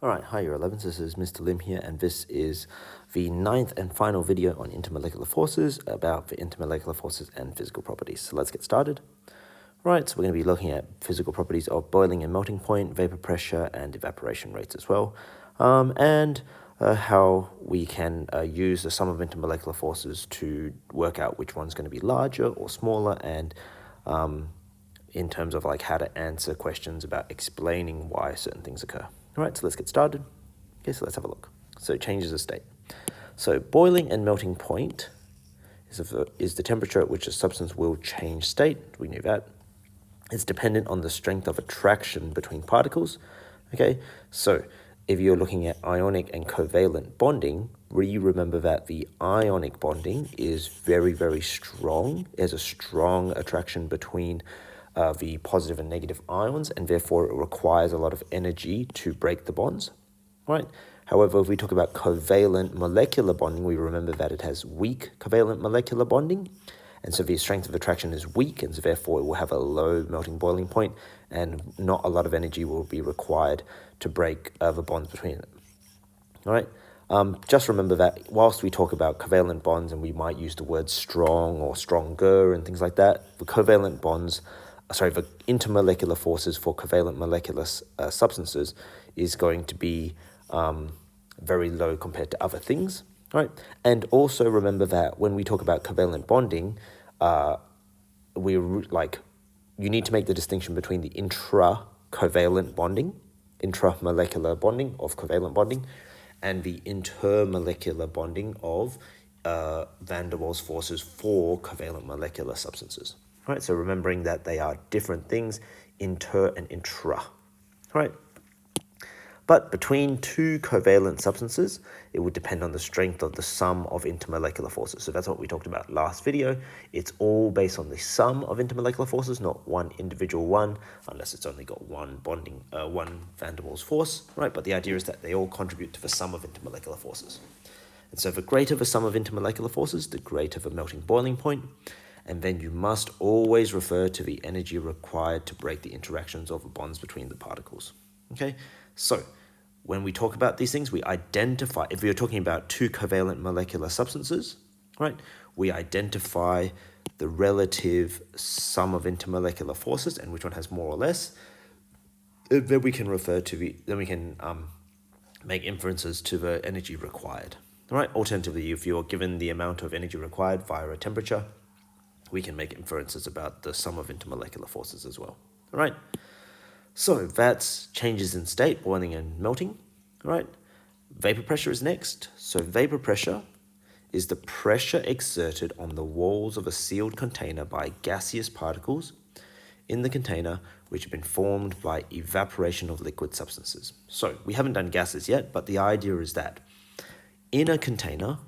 Alright, hi Year 11s, this is Mr. Lim here, and this is the 9th and final video on intermolecular forces, about the intermolecular forces and physical properties. So let's get started. Right, so we're going to be looking at physical properties of boiling and melting point, vapor pressure, and evaporation rates as well, and how we can use the sum of intermolecular forces to work out which one's going to be larger or smaller, and in terms of like how to answer questions about explaining why certain things occur. All right, so let's get started. Okay, so let's have a look. So changes of state. So boiling and melting point is the temperature at which a substance will change state. We knew that. It's dependent on the strength of attraction between particles. Okay, so if you're looking at ionic and covalent bonding, remember that the ionic bonding is very, very strong. There's a strong attraction between the positive and negative ions, and therefore it requires a lot of energy to break the bonds, right? However, if we talk about covalent molecular bonding, we remember that it has weak covalent molecular bonding, and so the strength of attraction is weak, and so therefore it will have a low melting boiling point, and not a lot of energy will be required to break the bonds between them. All right. Just remember that whilst we talk about covalent bonds, and we might use the word strong or stronger and things like that, the covalent bonds, the intermolecular forces for covalent molecular substances is going to be very low compared to other things, right? And also remember that when we talk about covalent bonding, you need to make the distinction between the intramolecular bonding of covalent bonding, and the intermolecular bonding of van der Waals forces for covalent molecular substances. Right, so remembering that they are different things, inter and intra. Right, but between two covalent substances, it would depend on the strength of the sum of intermolecular forces. So that's what we talked about last video. It's all based on the sum of intermolecular forces, not one individual one, unless it's only got one van der Waals force, right? But the idea is that they all contribute to the sum of intermolecular forces. And so the greater the sum of intermolecular forces, the greater the melting boiling point. And then you must always refer to the energy required to break the interactions of the bonds between the particles. Okay, so when we talk about these things, we identify, if we are talking about two covalent molecular substances, right, we identify the relative sum of intermolecular forces and which one has more or less. Then we can make inferences to the energy required. All right, alternatively, if you're given the amount of energy required via a temperature, we can make inferences about the sum of intermolecular forces as well. All right, so that's changes in state, boiling and melting. All right, vapor pressure is next. So vapor pressure is the pressure exerted on the walls of a sealed container by gaseous particles in the container which have been formed by evaporation of liquid substances. So we haven't done gases yet, but the idea is that in a container,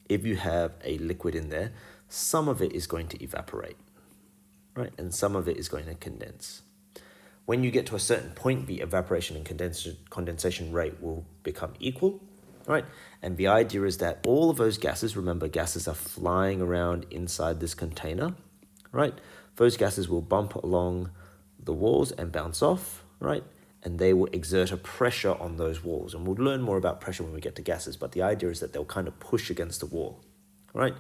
if you have a liquid in there, some of it is going to evaporate, right? And some of it is going to condense. When you get to a certain point, the evaporation and condensation rate will become equal, right? And the idea is that all of those gases, remember gases are flying around inside this container, right? Those gases will bump along the walls and bounce off, right? And they will exert a pressure on those walls. And we'll learn more about pressure when we get to gases, but the idea is that they'll kind of push against the wall, right?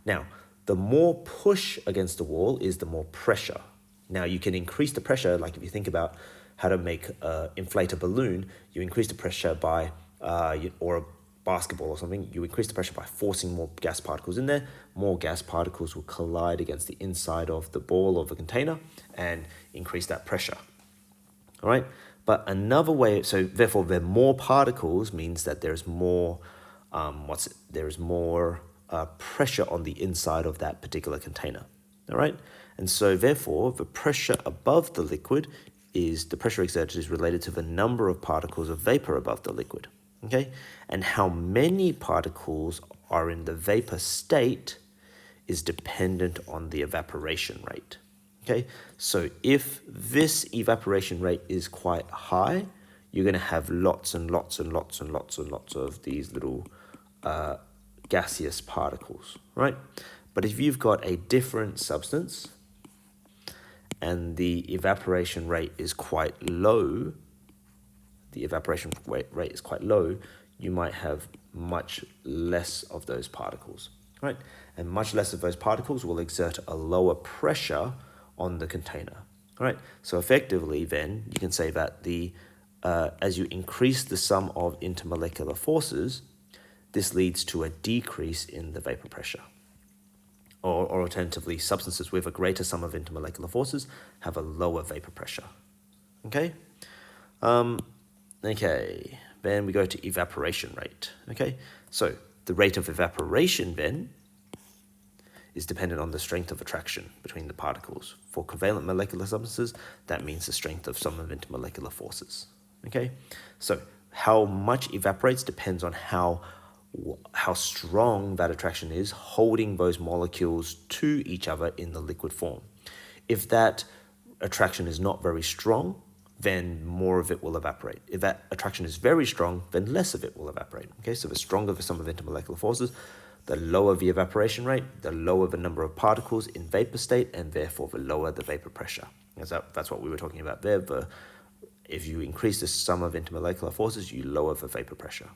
Now, the more push against the wall is the more pressure. Now, you can increase the pressure, like if you think about how to inflate a balloon, you increase the pressure by, or a basketball or something, you increase the pressure by forcing more gas particles in there. More gas particles will collide against the inside of the ball of the container and increase that pressure, all right? But another way, so therefore, there are more particles means that there's more, pressure on the inside of that particular container, all right? And so therefore, the pressure above the liquid the pressure exerted is related to the number of particles of vapor above the liquid, okay? And how many particles are in the vapor state is dependent on the evaporation rate. Okay, so if this evaporation rate is quite high, you're going to have lots and lots and lots and lots and lots of these little gaseous particles, right? But if you've got a different substance and the evaporation rate is quite low, the evaporation rate is quite low, you might have much less of those particles, right? And much less of those particles will exert a lower pressure on the container, right? So effectively then you can say that as you increase the sum of intermolecular forces, this leads to a decrease in the vapor pressure. Or alternatively, substances with a greater sum of intermolecular forces have a lower vapor pressure. Okay? Okay, then we go to evaporation rate. Okay, so the rate of evaporation then is dependent on the strength of attraction between the particles. For covalent molecular substances, that means the strength of sum of intermolecular forces. Okay, so how much evaporates depends on how strong that attraction is, holding those molecules to each other in the liquid form. If that attraction is not very strong, then more of it will evaporate. If that attraction is very strong, then less of it will evaporate. Okay, so the stronger the sum of intermolecular forces, the lower the evaporation rate, the lower the number of particles in vapor state, and therefore the lower the vapor pressure. That's what we were talking about there. If you increase the sum of intermolecular forces, you lower the vapor pressure.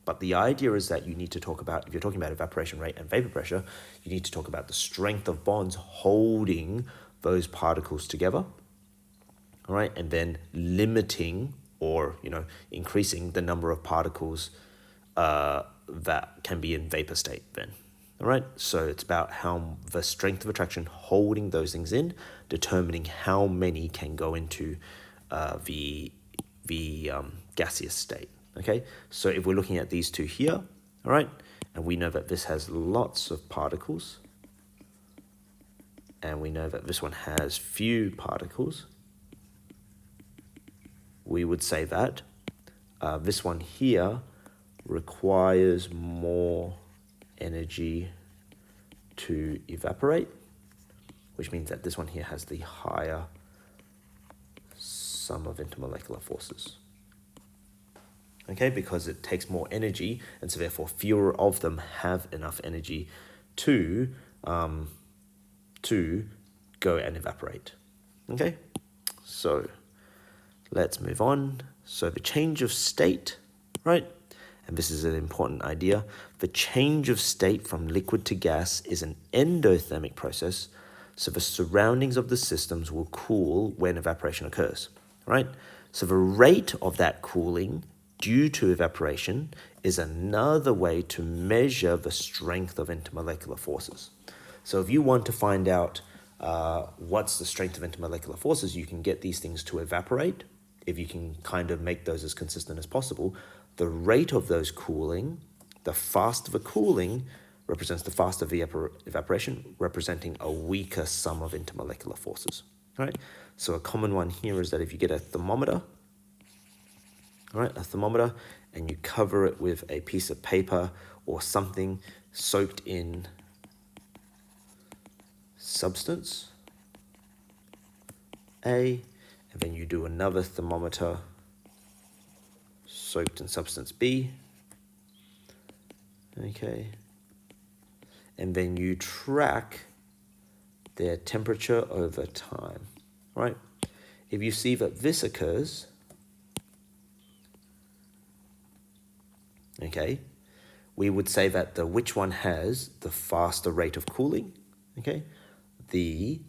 But the idea is that you need to talk about, if you're talking about evaporation rate and vapor pressure, you need to talk about the strength of bonds holding those particles together, all right, and then limiting or increasing the number of particles that can be in vapor state then. All right, so it's about how the strength of attraction holding those things in, determining how many can go into the gaseous state. Okay, so if we're looking at these two here, all right, and we know that this has lots of particles, and we know that this one has few particles, we would say that this one here requires more energy to evaporate, which means that this one here has the higher sum of intermolecular forces. Okay, because it takes more energy, and so therefore fewer of them have enough energy to go and evaporate. Okay, so let's move on. So the change of state, right? And this is an important idea. The change of state from liquid to gas is an endothermic process, so the surroundings of the systems will cool when evaporation occurs, right? So the rate of that cooling due to evaporation is another way to measure the strength of intermolecular forces. So if you want to find out what's the strength of intermolecular forces, you can get these things to evaporate. If you can kind of make those as consistent as possible, the rate of those cooling, the faster the cooling represents the faster the evaporation, representing a weaker sum of intermolecular forces, right? So a common one here is that if you get a thermometer, all right, a thermometer, and you cover it with a piece of paper or something soaked in substance A, and then you do another thermometer soaked in substance B, okay, and then you track their temperature over time, right? If you see that this occurs, okay, we would say that which one has the faster rate of cooling, okay? The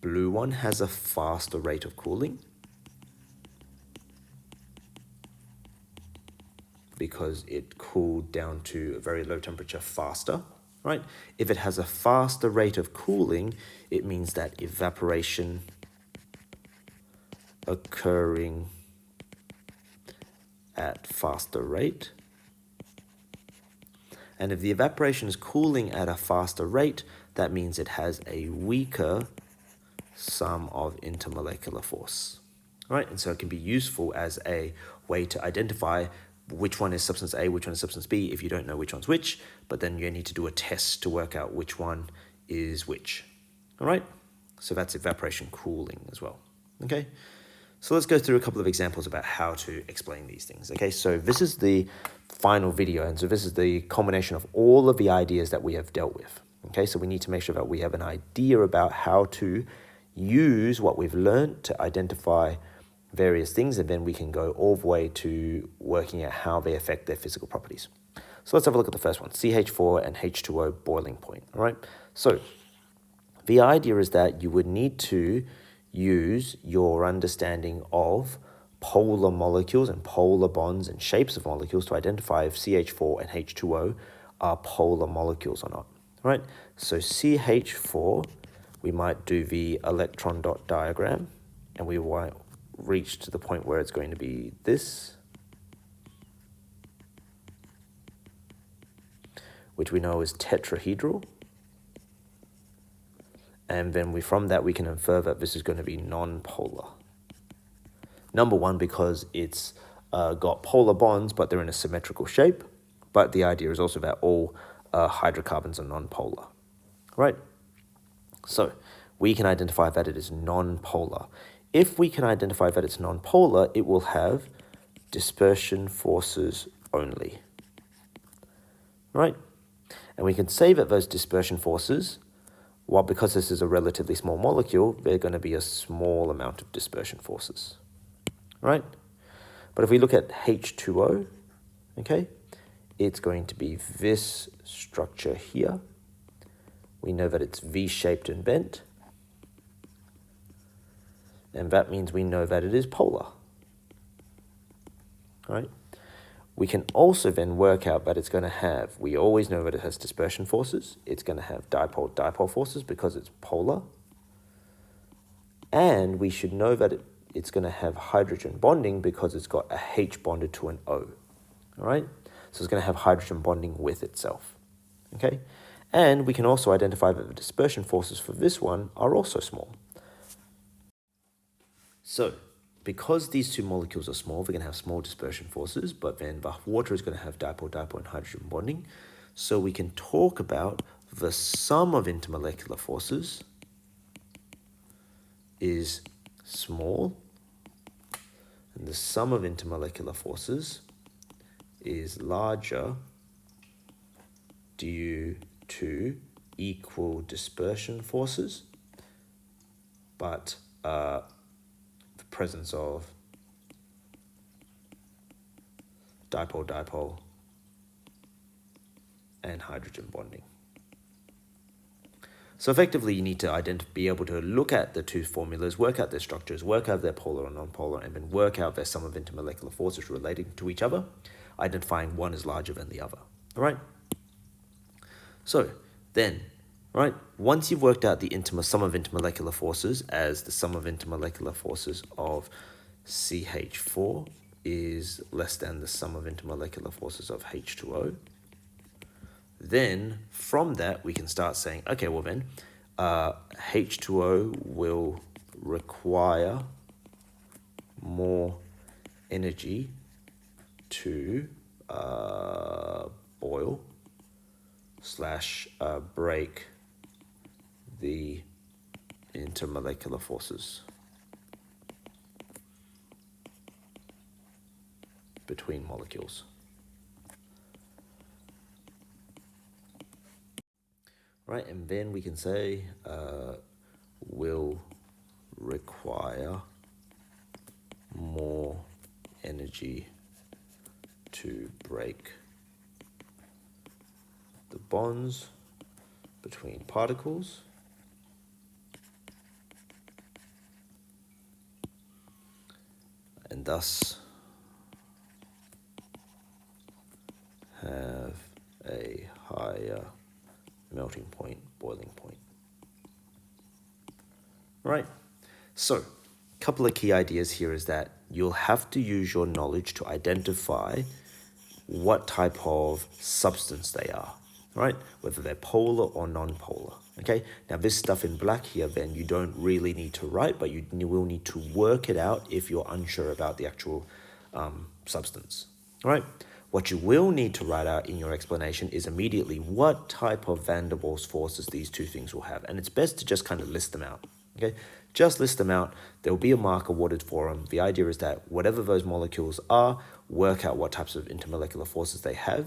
blue one has a faster rate of cooling because it cooled down to a very low temperature faster, right? If it has a faster rate of cooling, it means that evaporation occurring at faster rate. And if the evaporation is cooling at a faster rate, that means it has a weaker sum of intermolecular force, right? And so it can be useful as a way to identify which one is substance A, which one is substance B, if you don't know which one's which, but then you need to do a test to work out which one is which, all right? So that's evaporation cooling as well, okay? So let's go through a couple of examples about how to explain these things, okay? So this is the final video, and so this is the culmination of all of the ideas that we have dealt with, okay? So we need to make sure that we have an idea about how to use what we've learned to identify various things, and then we can go all the way to working out how they affect their physical properties. So let's have a look at the first one, CH4 and H2O boiling point, all right? So the idea is that you would need to use your understanding of polar molecules and polar bonds and shapes of molecules to identify if CH4 and H2O are polar molecules or not, right? So CH4, we might do the electron dot diagram, and we might reach to the point where it's going to be this, which we know is tetrahedral. And then from that we can infer that this is going to be non-polar. Number one, because it's got polar bonds, but they're in a symmetrical shape. But the idea is also that all hydrocarbons are non-polar, right? So we can identify that it is non-polar. If we can identify that it's non-polar, it will have dispersion forces only, right? And we can say that those dispersion forces, well, because this is a relatively small molecule, they're going to be a small amount of dispersion forces, right? But if we look at H2O, okay, it's going to be this structure here. We know that it's V-shaped and bent, and that means we know that it is polar, right? We can also then work out that it's going to have, we always know that it has dispersion forces. It's going to have dipole-dipole forces because it's polar. And we should know that it's going to have hydrogen bonding because it's got a H bonded to an O. All right? So it's going to have hydrogen bonding with itself. Okay? And we can also identify that the dispersion forces for this one are also small. So because these two molecules are small, they're going to have small dispersion forces, but then the water is going to have dipole-dipole and hydrogen bonding. So we can talk about the sum of intermolecular forces is small, and the sum of intermolecular forces is larger due to equal dispersion forces, but presence of dipole-dipole and hydrogen bonding. So effectively, you need to be able to look at the two formulas, work out their structures, work out their polar and non-polar, and then work out their sum of intermolecular forces relating to each other, identifying one is larger than the other. All right? So then, right, once you've worked out the sum of intermolecular forces as the sum of intermolecular forces of CH4 is less than the sum of intermolecular forces of H2O, then from that we can start saying, okay, well then H2O will require more energy to boil / break the intermolecular forces between molecules. Right, and then we can say will require more energy to break the bonds between particles and thus have a higher melting point, boiling point. Right, so a couple of key ideas here is that you'll have to use your knowledge to identify what type of substance they are, right? Whether they're polar or non-polar, okay? Now this stuff in black here, then you don't really need to write, but you will need to work it out if you're unsure about the actual substance, all right? What you will need to write out in your explanation is immediately what type of van der Waals forces these two things will have. And it's best to just kind of list them out, okay? Just list them out. There will be a mark awarded for them. The idea is that whatever those molecules are, work out what types of intermolecular forces they have,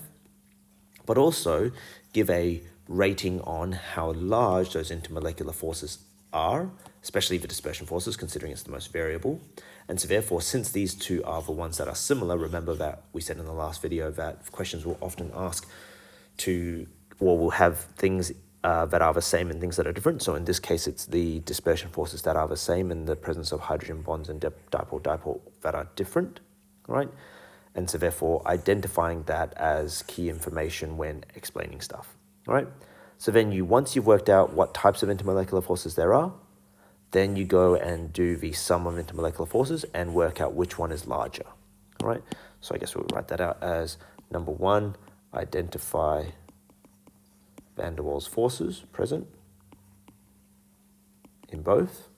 but also give a rating on how large those intermolecular forces are, especially the dispersion forces, considering it's the most variable. And so therefore, since these two are the ones that are similar, remember that we said in the last video that questions will often ask will have things that are the same and things that are different. So in this case, it's the dispersion forces that are the same in the presence of hydrogen bonds and dipole-dipole that are different, right? And so therefore, identifying that as key information when explaining stuff, all right? So then once you've worked out what types of intermolecular forces there are, then you go and do the sum of intermolecular forces and work out which one is larger, all right? So I guess we'll write that out as number 1, identify van der Waals forces present in both.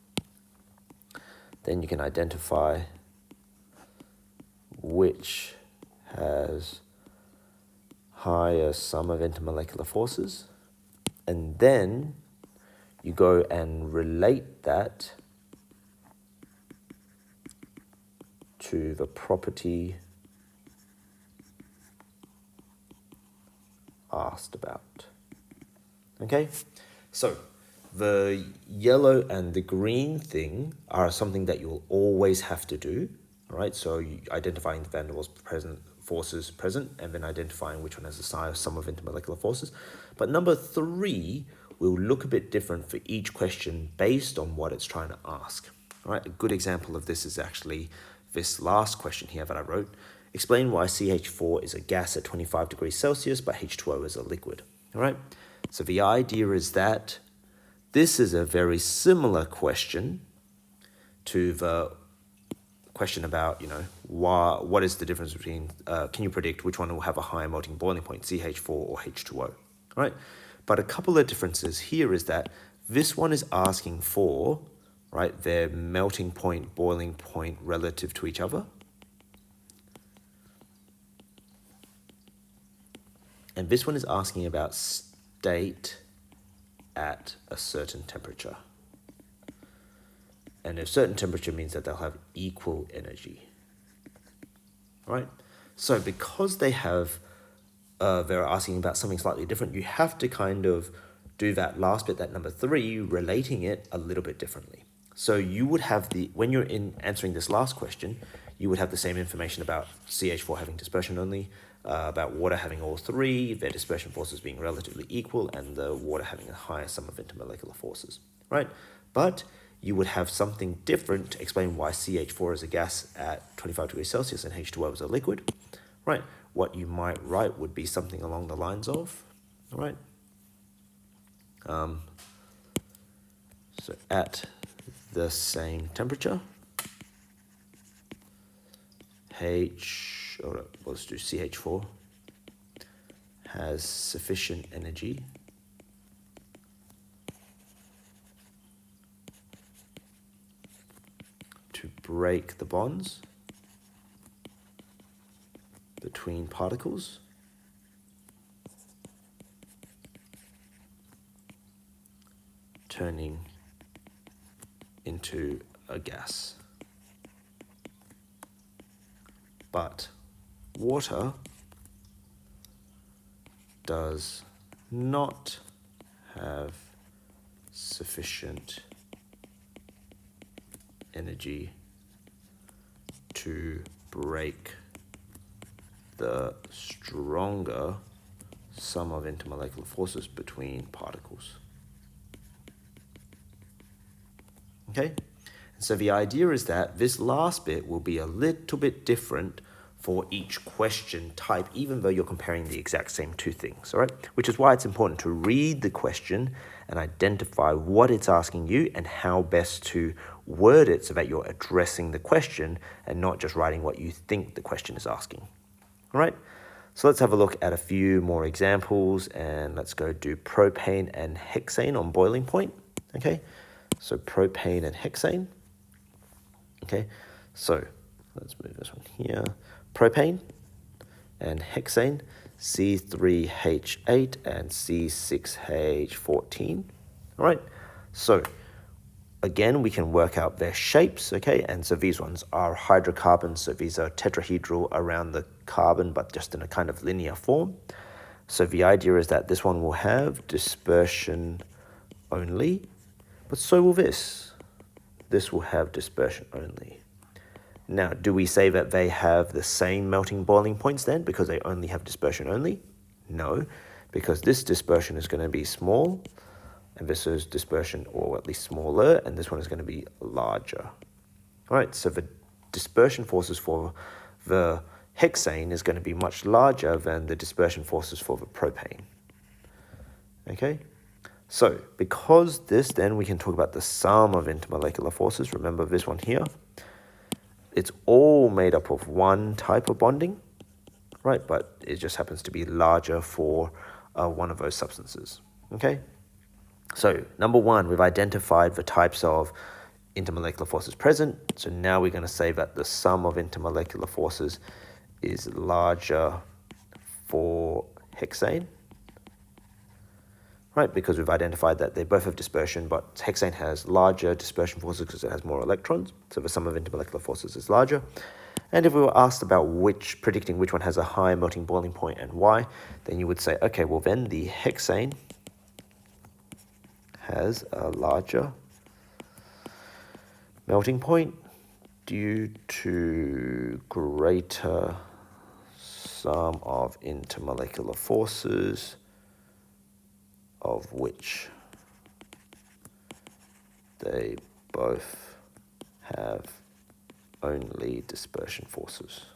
Then you can identify which has higher sum of intermolecular forces. And then you go and relate that to the property asked about. Okay, so the yellow and the green thing are something that you'll always have to do, all right? So identifying the van der Waals forces present, and then identifying which one has the sum of intermolecular forces. But number 3 will look a bit different for each question based on what it's trying to ask, all right? A good example of this is actually this last question here that I wrote. Explain why CH4 is a gas at 25 degrees Celsius, but H2O is a liquid, all right? So the idea is that this is a very similar question to the question about, what is the difference between, can you predict which one will have a higher melting boiling point, CH4 or H2O, right? But a couple of differences here is that this one is asking for, right, their melting point, boiling point relative to each other. And this one is asking about state at a certain temperature. And a certain temperature means that they'll have equal energy, right? So because they have, they're asking about something slightly different, you have to kind of do that last bit, that number 3, relating it a little bit differently. So you would have when you're answering this last question, you would have the same information about CH4 having dispersion only, about water having all 3, their dispersion forces being relatively equal, and the water having a higher sum of intermolecular forces, right? But you would have something different to explain why CH4 is a gas at 25 degrees Celsius and H2O is a liquid, right? What you might write would be something along the lines of, all right? So at the same temperature, let's do CH4 has sufficient energy to break the bonds between particles turning into a gas. But water does not have sufficient energy to break the stronger sum of intermolecular forces between particles. Okay? And so the idea is that this last bit will be a little bit different for each question type, even though you're comparing the exact same two things, all right? Which is why it's important to read the question and identify what it's asking you and how best to word it so that you're addressing the question and not just writing what you think the question is asking, all right? So let's have a look at a few more examples, and let's go do propane and hexane on boiling point, okay? So propane and hexane, okay? So let's move this one here. Propane and hexane, C3H8 and C6H14, all right? So again, we can work out their shapes, okay? And so these ones are hydrocarbons, so these are tetrahedral around the carbon, but just in a kind of linear form. So the idea is that this one will have dispersion only, but so will this, this will have dispersion only. Now, do we say that they have the same melting boiling points then because they only have dispersion only? No, because this dispersion is going to be small, and this is dispersion, or at least smaller, and this one is going to be larger. All right, so the dispersion forces for the hexane is going to be much larger than the dispersion forces for the propane. Okay, so because this, then we can talk about the sum of intermolecular forces. Remember this one here. It's all made up of one type of bonding, right? But it just happens to be larger for one of those substances, okay? So number one, we've identified the types of intermolecular forces present. So now we're going to say that the sum of intermolecular forces is larger for hexane, right? Because we've identified that they both have dispersion, but hexane has larger dispersion forces because it has more electrons. So the sum of intermolecular forces is larger. And if we were asked about predicting which one has a high melting boiling point and why, then you would say, okay, well then the hexane has a larger melting point due to greater sum of intermolecular forces, of which they both have only dispersion forces.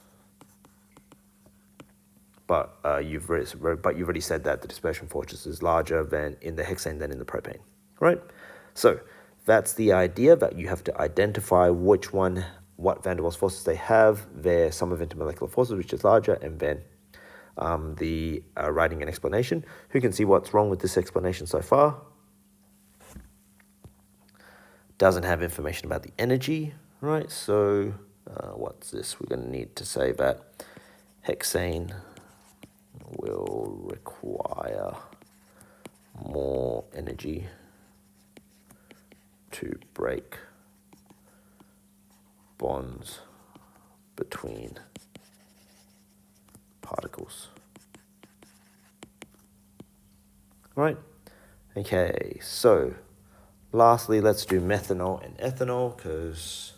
But you've already said that the dispersion forces is larger than in the hexane than in the propane, right? So that's the idea, that you have to identify what van der Waals forces they have, their sum of intermolecular forces, which is larger, and then writing an explanation. Who can see what's wrong with this explanation so far? Doesn't have information about the energy, right? So what's this? We're going to need to say that hexane will require more energy to break bonds between particles. Right? Okay, so lastly, let's do methanol and ethanol because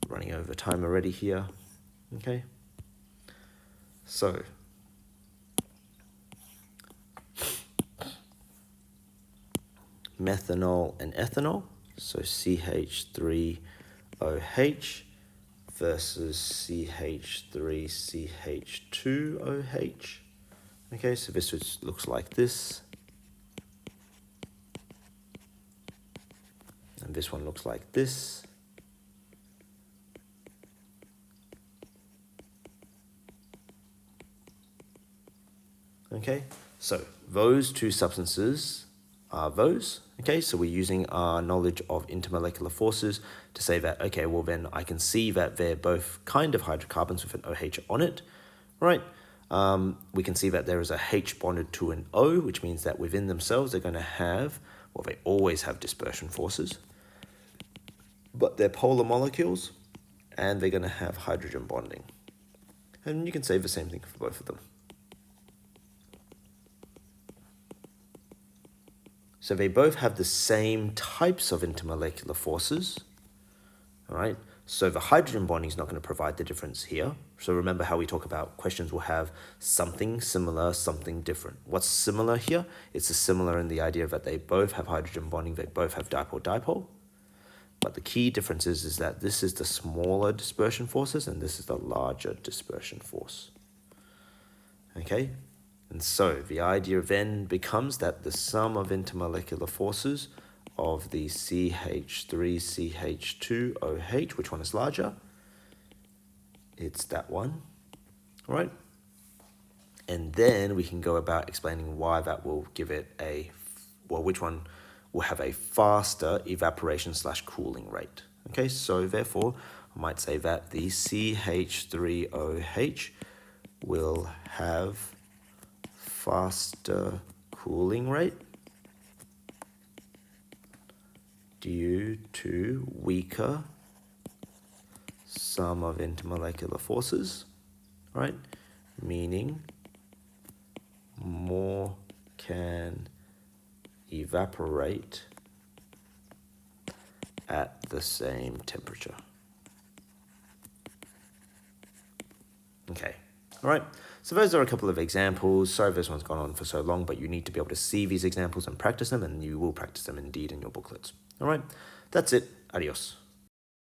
we're running over time already here. Okay, so methanol and ethanol, so CH3OH versus CH3CH2OH. Okay, so this looks like this. And this one looks like this. Okay, so those two substances are those. Okay, so we're using our knowledge of intermolecular forces to say that, okay, well then I can see that they're both kind of hydrocarbons with an OH on it, right? We can see that there is a H bonded to an O, which means that within themselves they're going to have, well, they always have dispersion forces, but they're polar molecules, and they're going to have hydrogen bonding. And you can say the same thing for both of them. So they both have the same types of intermolecular forces, all right? So the hydrogen bonding is not going to provide the difference here. So remember how we talk about questions will have something similar, something different. What's similar here? It's similar in the idea that they both have hydrogen bonding, they both have dipole-dipole. But the key difference is that this is the smaller dispersion forces and this is the larger dispersion force. Okay? And so the idea then becomes that the sum of intermolecular forces of the CH3CH2OH, which one is larger? It's that one, right? And then we can go about explaining why that will give it which one will have a faster evaporation/cooling rate. Okay, so therefore, I might say that the CH3OH will have faster cooling rate due to weaker sum of intermolecular forces, right? Meaning more can evaporate at the same temperature. Okay, all right. So those are a couple of examples. Sorry if this one's gone on for so long, but you need to be able to see these examples and practice them, and you will practice them indeed in your booklets. All right, that's it. Adios.